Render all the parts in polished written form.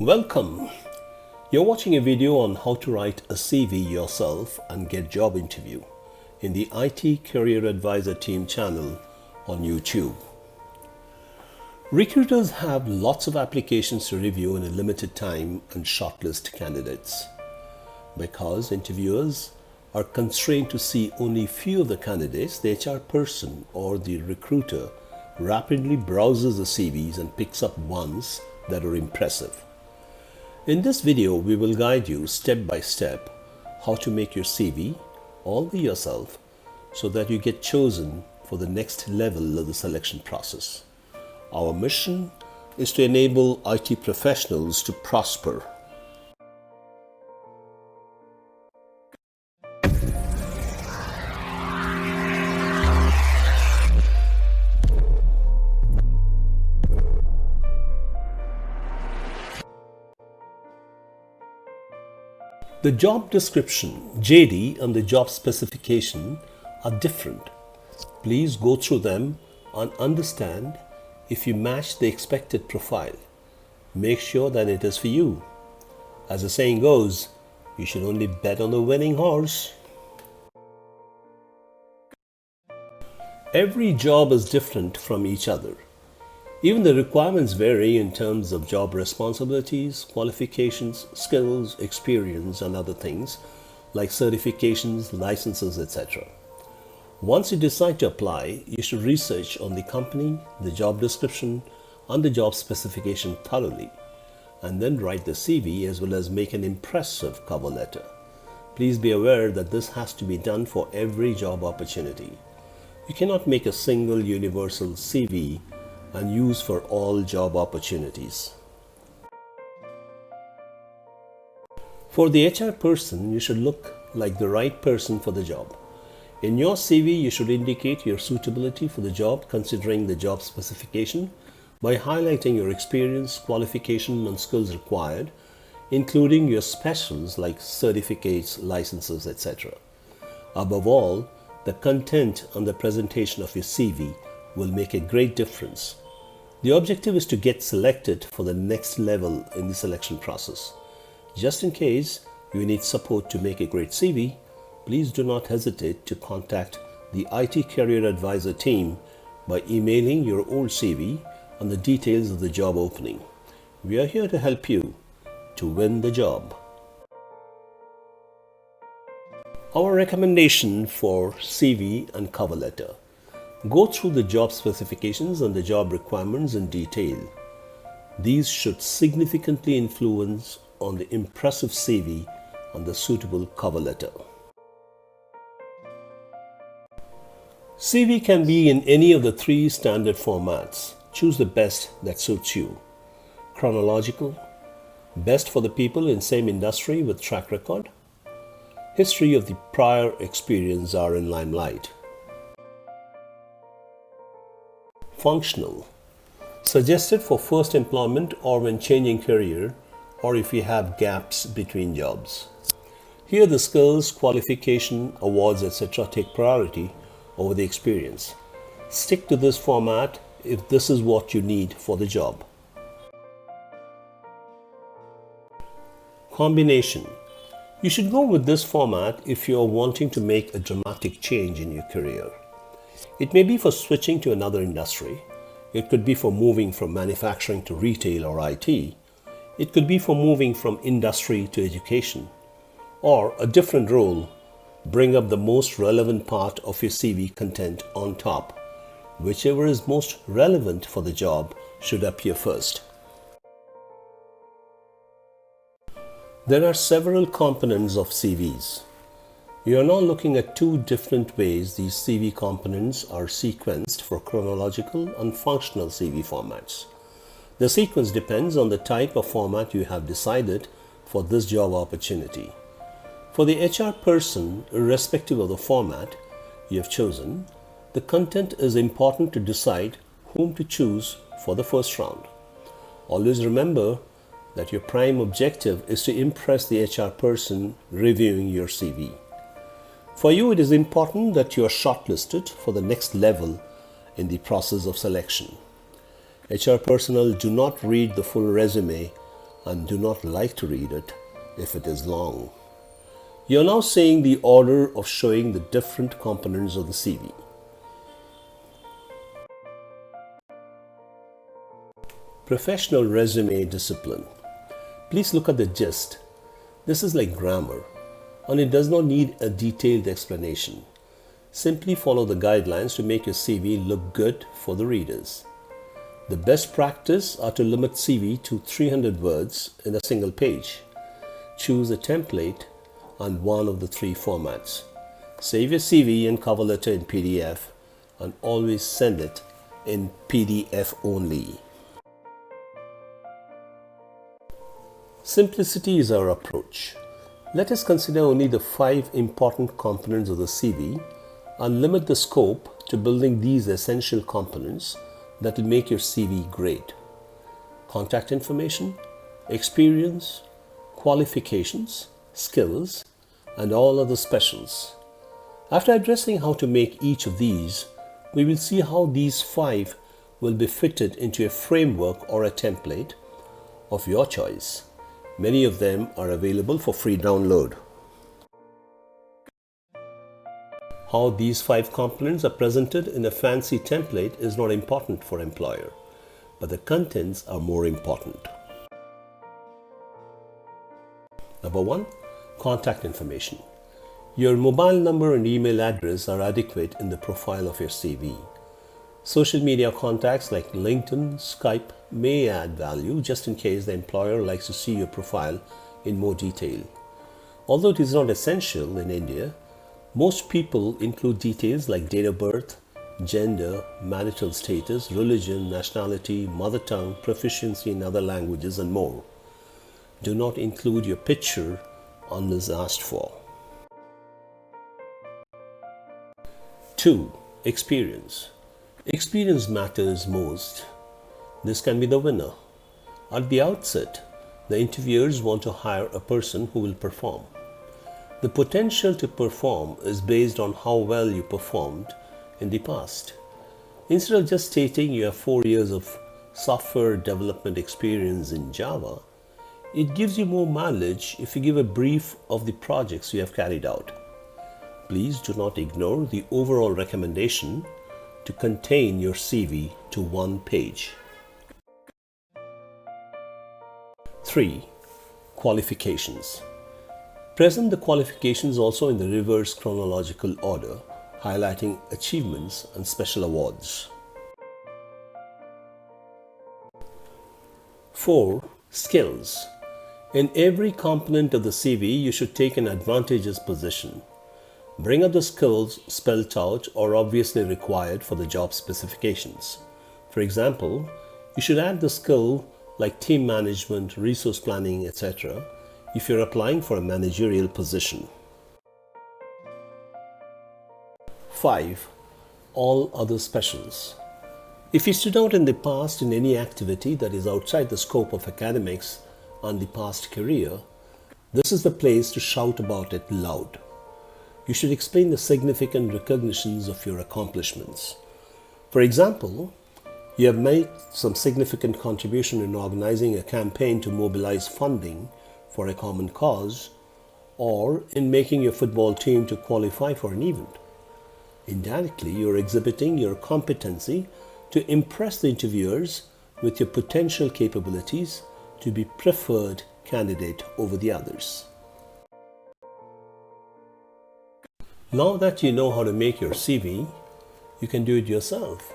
Welcome. You're watching a video on how to write a CV yourself and get job interview in the I.T.Career Advisor Team channel on YouTube. Recruiters have lots of applications to review in a limited time and shortlist candidates. Because interviewers are constrained to see only few of the candidates, the HR person or the recruiter rapidly browses the CVs and picks up ones that are impressive. In this video, we will guide you step by step how to make your CV all by yourself so that you get chosen for the next level of the selection process. Our mission is to enable IT professionals to prosper. The job description, JD, and the job specification are different. Please go through them and understand if you match the expected profile. Make sure that it is for you. As the saying goes, you should only bet on the winning horse. Every job is different from each other. Even the requirements vary in terms of job responsibilities, qualifications, skills, experience, and other things like certifications, licenses, etc. Once you decide to apply, you should research on the company, the job description, and the job specification thoroughly, and then write the CV as well as make an impressive cover letter. Please be aware that this has to be done for every job opportunity. You cannot make a single universal CV and use for all job opportunities. For the HR person, you should look like the right person for the job. In your CV, you should indicate your suitability for the job considering the job specification by highlighting your experience, qualification, and skills required, including your specials like certificates, licenses, etc. Above all, the content and the presentation of your CV will make a great difference. The objective is to get selected for the next level in the selection process. Just in case you need support to make a great CV, please do not hesitate to contact the I.T.Career Advisor team by emailing your old CV and the details of the job opening. We are here to help you to win the job. Our recommendation for CV and cover letter. Go through the job specifications and the job requirements in detail. These should significantly influence on the impressive CV and the suitable cover letter. CV can be in any of the three standard formats. Choose the best that suits you. Chronological, best for the people in same industry with track record. History of the prior experience are in limelight. Functional, suggested for first employment or when changing career or if you have gaps between jobs. Here the skills, qualification, awards, etc. take priority over the experience. Stick to this format if this is what you need for the job. Combination. You should go with this format if you are wanting to make a dramatic change in your career. It may be for switching to another industry. It could be for moving from manufacturing to retail or IT. It could be for moving from industry to education. Or a different role. Bring up the most relevant part of your CV content on top. Whichever is most relevant for the job should appear first. There are several components of CVs. We are now looking at two different ways these CV components are sequenced for chronological and functional CV formats. The sequence depends on the type of format you have decided for this job opportunity. For the HR person, irrespective of the format you have chosen, the content is important to decide whom to choose for the first round. Always remember that your prime objective is to impress the HR person reviewing your CV. For you, it is important that you are shortlisted for the next level in the process of selection. HR personnel do not read the full resume and do not like to read it if it is long. You are now seeing the order of showing the different components of the CV. Professional resume discipline. Please look at the gist. This is like grammar, and it does not need a detailed explanation. Simply follow the guidelines to make your CV look good for the readers. The best practice are to limit CV to 300 words in a single page. Choose a template and one of the three formats. Save your CV and cover letter in PDF and always send it in PDF only. Simplicity is our approach. Let us consider only the 5 important components of the CV and limit the scope to building these essential components that will make your CV great. Contact information, experience, qualifications, skills, and all other specials. After addressing how to make each of these, we will see how these 5 will be fitted into a framework or a template of your choice. Many of them are available for free download. How these 5 components are presented in a fancy template is not important for employer, but the contents are more important. Number 1, contact information. Your mobile number and email address are adequate in the profile of your CV. Social media contacts like LinkedIn, Skype may add value just in case the employer likes to see your profile in more detail. Although it is not essential in India, most people include details like date of birth, gender, marital status, religion, nationality, mother tongue, proficiency in other languages, and more. Do not include your picture unless asked for. 2. Experience. Experience matters most. This can be the winner. At the outset, the interviewers want to hire a person who will perform. The potential to perform is based on how well you performed in the past. Instead of just stating you have 4 years of software development experience in Java, it gives you more mileage if you give a brief of the projects you have carried out. Please do not ignore the overall recommendation to contain your CV to 1 page. 3. Qualifications. Present the qualifications also in the reverse chronological order, highlighting achievements and special awards. 4. Skills. In every component of the CV, you should take an advantageous position. Bring up the skills spelled out or obviously required for the job specifications. For example, you should add the skill like team management, resource planning, etc. if you're applying for a managerial position. 5. All other specials. If you stood out in the past in any activity that is outside the scope of academics and the past career, this is the place to shout about it loud. You should explain the significant recognitions of your accomplishments. For example, you have made some significant contribution in organizing a campaign to mobilize funding for a common cause, or in making your football team to qualify for an event. Indirectly, you are exhibiting your competency to impress the interviewers with your potential capabilities to be preferred candidate over the others. Now that you know how to make your CV, you can do it yourself.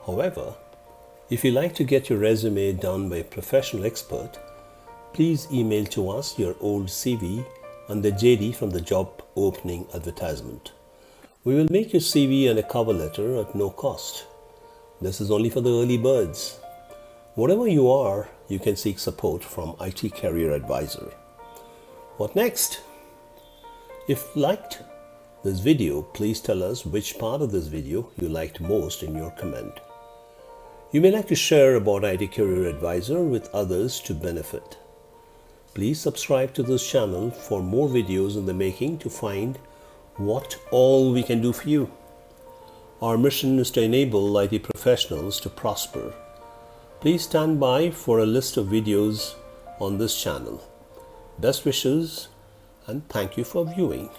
However, if you like to get your resume done by a professional expert, please email to us your old CV and the JD from the job opening advertisement. We will make your CV and a cover letter at no cost. This is only for the early birds. Whatever you are, you can seek support from I.T.Career advisor. What next? If liked this video, please tell us which part of this video you liked most in your comment. You may like to share about I.T.Career advisor with others to benefit. Please subscribe to this channel for more videos in the making to find what all we can do for you. Our mission is to enable IT professionals to prosper. Please stand by for a list of videos on this channel. Best wishes and thank you for viewing.